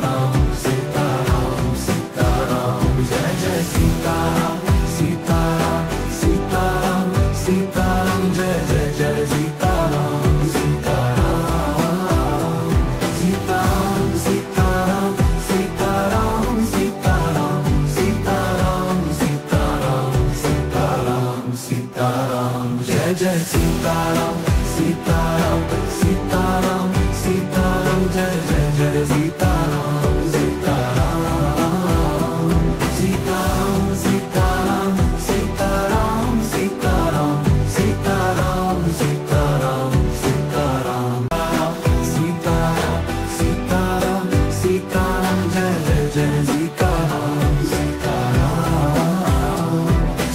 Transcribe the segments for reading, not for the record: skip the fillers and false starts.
Sitaram Sitaram Sitaram Jai Jai Sitaram Sitaram Sitaram Sitaram Jai Jai Jai Sitaram Sitaram Sitaram Sitaram Sitaram Sitaram Sitaram Sitaram Sitaram Sitaram Jai Jai Sitaram Sitaram Sitaram Sitaram Jai Jai Jai Sitaram Sitaram Sitaram Sitaram Sitaram Sitaram Sitaram Sitaram Sitaram Sitaram Sitaram Sitaram Jai Jai Jai Sitaram Sitaram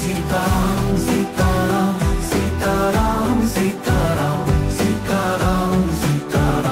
Sitaram Sitaram Sitaram Sitaram Sitaram Sitaram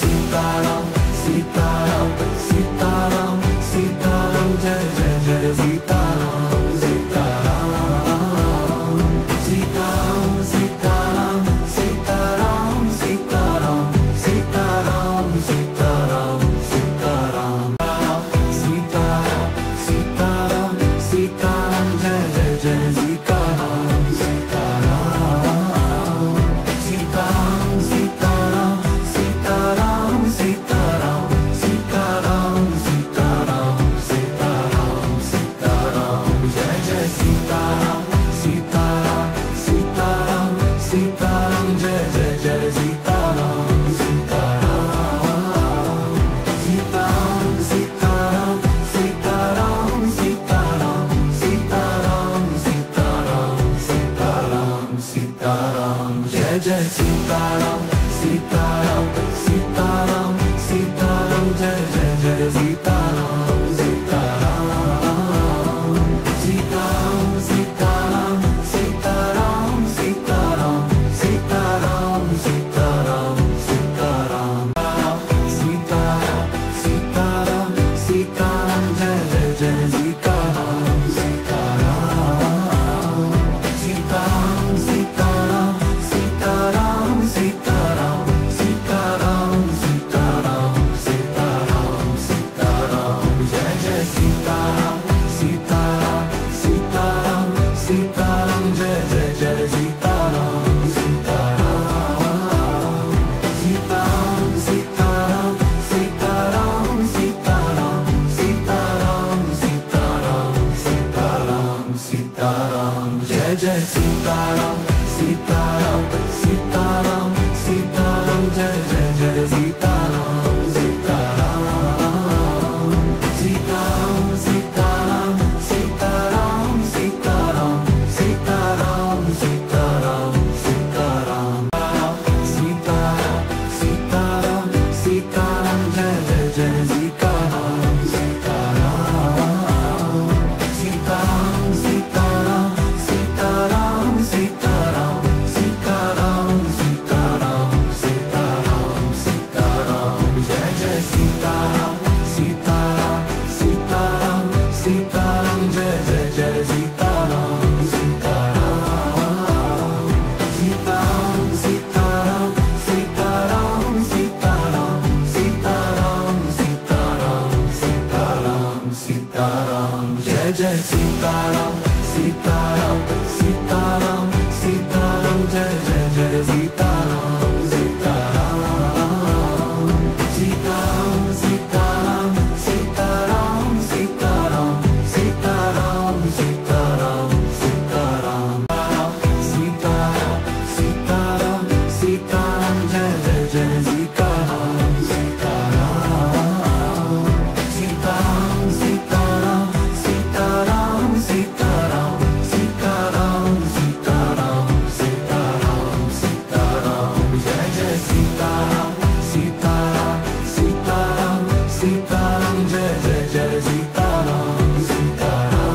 Sitaram Sitaram Sitaram Sitaram Jai Jai Jai Sitaram Sitaram Sitaram Sitaram Sitaram Sitaram Sitaram Sitaram Sitaram Sitaram Sitaram Sitaram Jai Jai Jai Sitaram Sitaram Sitaram Sitaram Sitaram Sitaram Sitaram Sitaram Sitaram Sitaram Jai Jai Sitaram Sitaram Sitaram Sitaram Jai Jai Jai Sitaram Sitaram Sitaram Sitaram Sitaram Sitaram Sitaram Sitaram Sitaram Sitaram Jai Jai Sitaram Sitaram Sitaram Sitaram Jai Jai Jai Sitaram Sitaram Sitaram Sitaram Sitaram Sitaram Sitaram Sitaram Sitaram Sitaram Sitaram Sitaram Jai Jai Jai Sitaram Sitaram Sitaram Sitaram Sitaram Sitaram Sitaram Sitaram Sitaram Sitaram Jai Jai Sitaram Sitaram Sitaram Sitaram Jai Jai Jai Sitaram Sitaram Sitaram Sitaram Sitaram Sitaram Sitaram Sitaram Sitaram Sitaram Jai Jai Sitaram Sitaram Sitaram Sitaram Jai Jai Jai Sitaram Sitaram Sitaram Sitaram Sitaram Sitaram Sitaram Sitaram Sitaram Sitaram Sitaram Sitaram Jai Jai Jai Sitaram Sitaram Sitaram Sitaram Sitaram Sitaram Sitaram Sitaram Sitaram Sitaram Jai Jai Sitaram Sitaram Sitaram Sitaram Jai Jai Jai Sitaram Sitaram Sitaram Sitaram Sitaram Sitaram Sitaram Sitaram Sitaram Sitaram Jai Jai Sitaram Sitaram Sitaram Sitaram Jai Jai Jai Sitaram Sitaram Sitaram Sitaram Sitaram Sitaram Sitaram Sitaram Sitaram Sitaram Sitaram Sitaram Jai Jai Jai Sitaram Sitaram Sitaram Sitaram Sitaram Sitaram Sitaram Sitaram Sitaram Sitaram Jai Jai Sitaram Sitaram Sitaram Sitaram Jai Jai Jai Sitaram Sitaram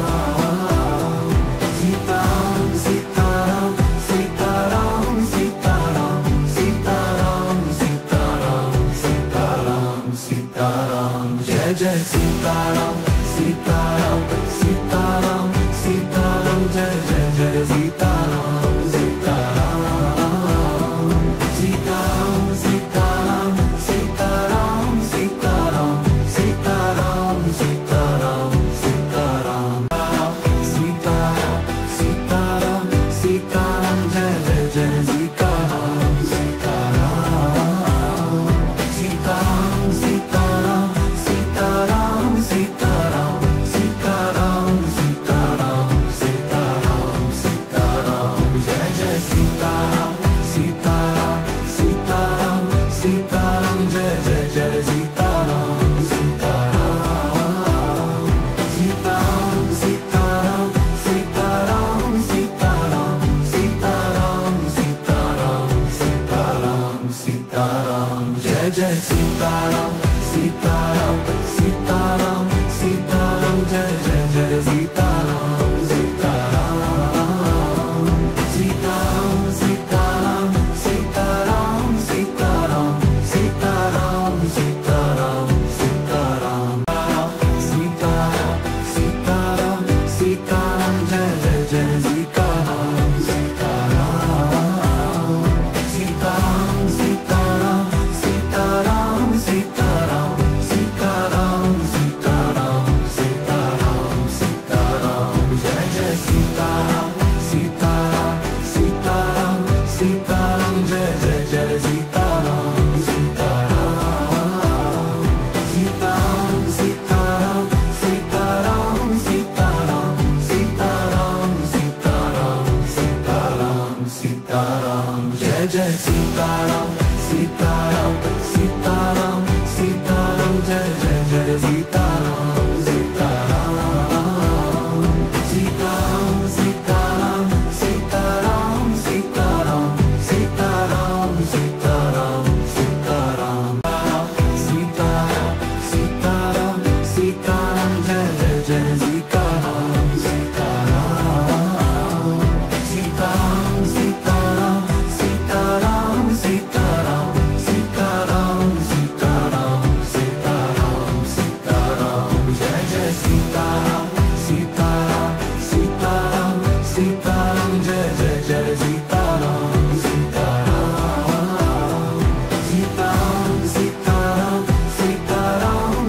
Sitaram Sitaram Sitaram Sitaram Sitaram Sitaram Sitaram Sitaram Jai Jai Sitaram Sitaram Sitaram Sitaram Jai Jai Jai Sitaram Sitaram Sitaram Sitaram Sitaram Sitaram Sitaram Sitaram Sitaram Sitaram Sitaram Sitaram Jai Jai Jai Sitaram Sitaram Sitaram Sitaram Sitaram Sitaram Sitaram Sitaram Sitaram Sitaram Jai Jai Sitaram Sitaram Sitaram Sitaram Jai Jai Jai Sitaram Sitaram Sitaram Sitaram Sitaram Sitaram Sitaram Sitaram Sitaram Sitaram Jai Jai Sitaram Sitaram Sitaram Sitaram Jai Jai Jai Sitaram Sitaram Sitaram Sitaram Sitaram Sitaram Sitaram Sitaram Sitaram Sitaram Sitaram Jai Jai Jai Sitaram Sitaram Sitaram Sitaram Sitaram Sitaram Sitaram Sitaram Sitaram Sitaram Sitaram Sitaram Jai Jai Jai Sitaram Sitaram Sitaram Sitaram Sitaram Sitaram Sitaram Sitaram Sitaram Sitaram Jai Jai Sitaram Sitaram Sitaram Sitaram Jai Jai Jai Sitaram Sitaram Sitaram Sitaram Sitaram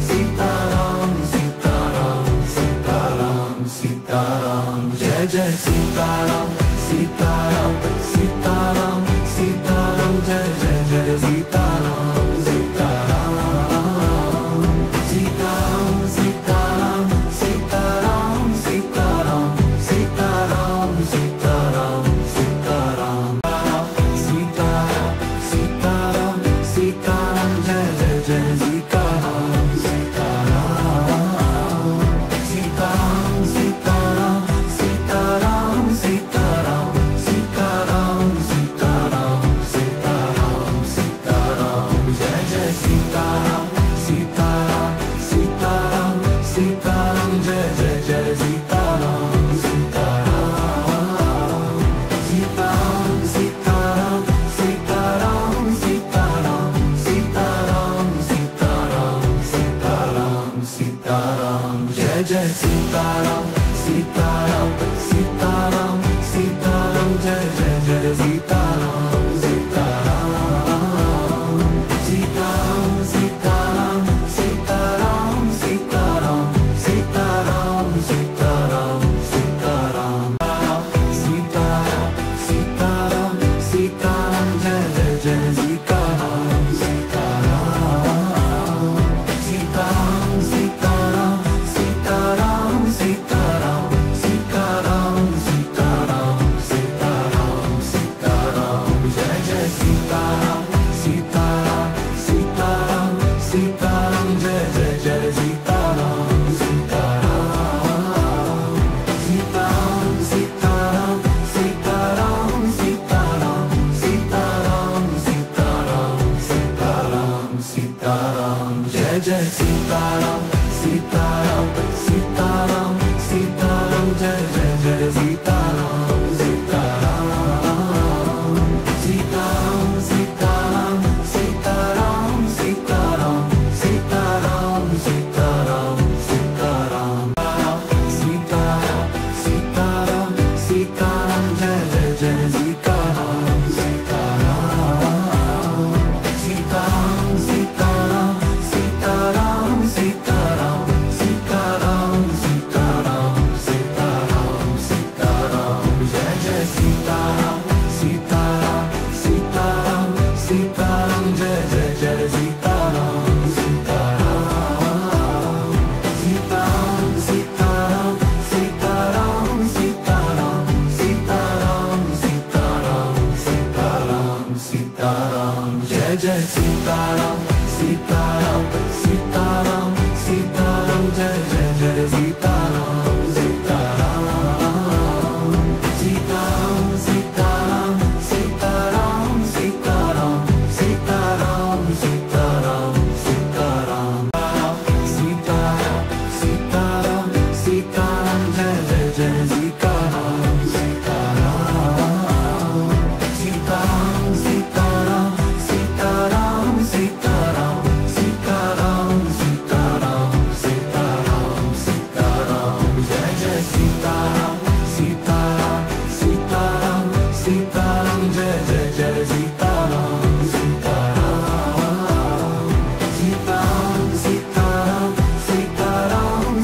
Sitaram Sitaram Sitaram Sitaram Sitaram Jai Jai Sitaram Sitaram Sitaram Sitaram Jai Jai Jai Sitaram Sitaram Sitaram Sitaram Sitaram Sitaram Sitaram Sitaram Sitaram Sitaram Sitaram Sitaram Jai Jai Jai Sitaram Sitaram Sitaram Sitaram Sitaram Sitaram Sitaram Sitaram Sitaram Sitaram Jai Jai Sitaram Sitaram Sitaram Sitaram Jai Jai Jai Sitaram Sitaram Sitaram Sitaram Sitaram Sitaram Sitaram Sitaram Sitaram Sitaram Jai Jai Sitaram Sitaram Sitaram Sitaram Jai Jai Jai Sitaram Sitaram Sitaram Sitaram Sitaram Sitaram Sitaram Sitaram Sitaram Sitaram Sitaram Sitaram Jai Jai Jai Sitaram Sitaram Sitaram Sitaram Sitaram Sitaram Sitaram Sitaram Sitaram Sitaram Jai Jai Sitaram Sitaram Sitaram Sitaram Jai Jai Jai Sitaram Sitaram Sitaram Sitaram Sitaram Sitaram Sitaram Sitaram Sitaram Sitaram Jai Jai Sitaram Sitaram Sitaram Sitaram Jai Jai Jai Sitaram Sitaram Sitaram Sitaram Sitaram Sitaram Sitaram Sitaram Sitaram Sitaram Sitaram Sitaram Jai Jai Jai Sitaram Sitaram Sitaram Sitaram Sitaram Sitaram Sitaram Sitaram Sitaram Sitaram Jai Jai Sitaram Sitaram Sitaram Sitaram Jai Jai Jai Sitaram Sitaram Sitaram Sitaram Sitaram Sitaram Sitaram Sitaram Sitaram Sitaram Jai Jai Sitaram Sitaram Sitaram Sitaram Jai Jai Jai Sitaram Sitaram Sitaram Sitaram Sitaram Sitaram Sitaram Sitaram Sitaram Sitaram Sitaram Sitaram Jai Jai Jai Sitaram Sitaram Sitaram Sitaram Sitaram Sitaram Sitaram Sitaram Sitaram Sitaram Jai Jai Sitaram Sitaram Sitaram Sitaram Jai Jai Jai Sitaram Sitaram Sitaram Sitaram Sitaram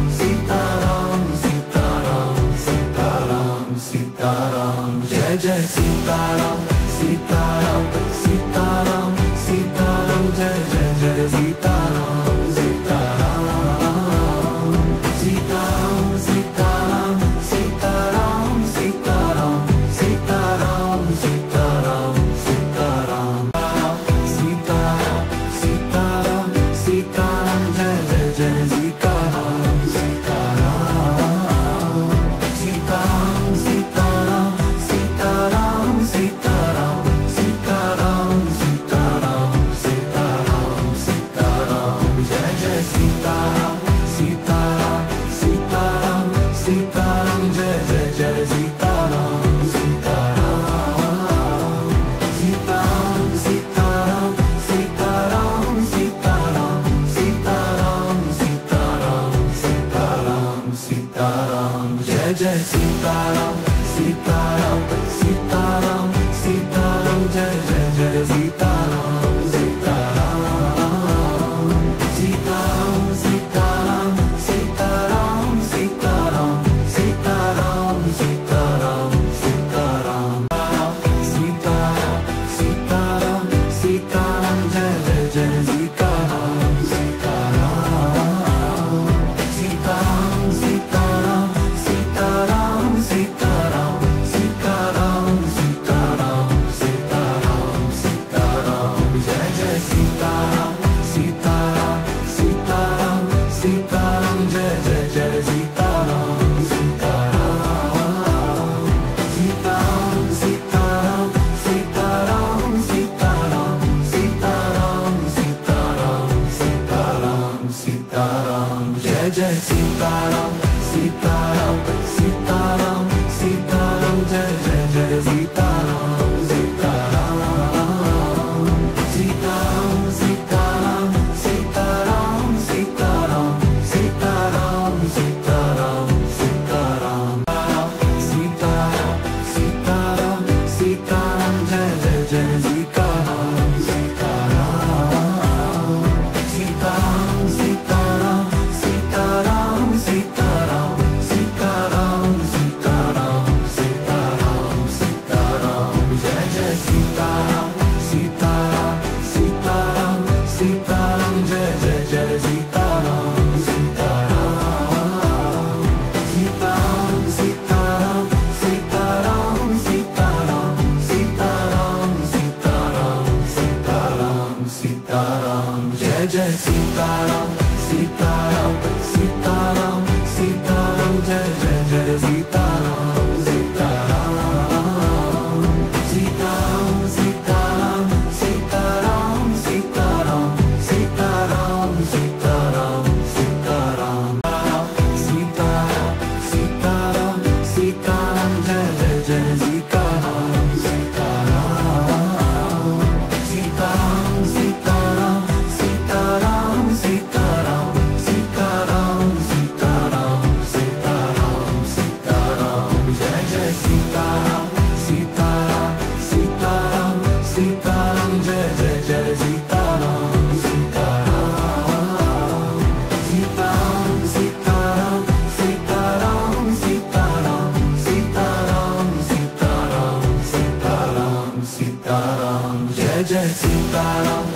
Sitaram Sitaram Sitaram Sitaram Sitaram Jai Jai Sitaram Sitaram Sitaram Sitaram Jai Jai Jai Sitaram Sitaram Sitaram Sitaram Sitaram Sitaram Sitaram Sitaram Sitaram Sitaram Sitaram Jai Jai Jai Sitaram Sitaram Sitaram Sitaram Sitaram Sitaram Sitaram Sitaram Sitaram Sitaram Sitaram Sitaram Jai Jai Jai Sitaram Sitaram Sitaram Sitaram Sitaram Sitaram Sitaram Sitaram Sitaram Sitaram Jai Jai Sitaram Sitaram Sitaram Sitaram Jai Jai Jai Sitaram Sitaram Sitaram Sitaram Sitaram Sitaram Sitaram Sitaram Sitaram Sitaram Jai Jai Sitaram Sitaram Sitaram Sitaram Jai Jai Jai Sitaram Sitaram Sitaram Sitaram Sitaram Sitaram Sitaram Sitaram Sitaram Sitaram Sitaram Sitaram Jai Jai Jai Sitaram Sitaram Sitaram Sitaram Sitaram Sitaram Sitaram Sitaram Sitaram Sitaram Jai Jai Sitaram Sitaram Sitaram Sitaram Jai Jai Jai Sitaram Sitaram Sitaram Sitaram Sitaram Sitaram Sitaram Sitaram Sitaram Sitaram Jai Jai Sitaram Sitaram Sitaram Sitaram Jai Jai Jai Sitaram Sitaram Sitaram Sitaram Sitaram Sitaram Sitaram Sitaram Sitaram Sitaram Sitaram Sitaram Jai Jai Jai Sitaram Sitaram Sitaram Sitaram Sitaram Sitaram Sitaram Sitaram Sitaram Sitaram Jai Jai Sitaram Sitaram Sitaram Sitaram Jai Jai Jai Sitaram Sitaram Sitaram Sitaram Sitaram Sitaram Sitaram Sitaram Sitaram Sitaram Jai Jai Sitaram